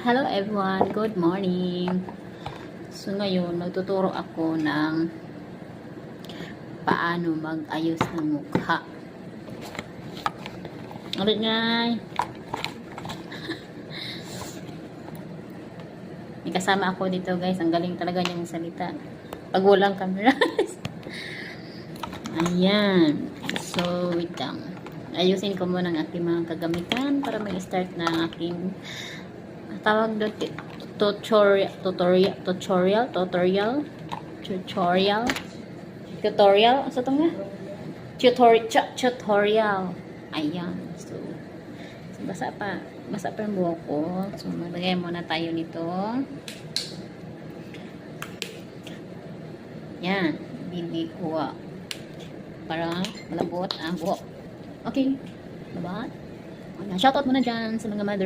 Hello everyone, good morning. So ngayon, magtuturo ako ng paano mag-ayos ng mukha. Ulit ngay. May kasama ako dito guys, ang galing talaga niyang salita. Pag walang camera. Ayan. So, wait lang. Ayusin ko muna ang aking mga kagamitan para mag-start na ang aking tawag doon tutorial sa ito nga tutorial. Ayan. So basa pa yung buhok ko. So maglagay muna tayo nito. Yan, hindi ko para malambot ang buhok. Okay, diba? Shoutout muna dyan sa mga mother.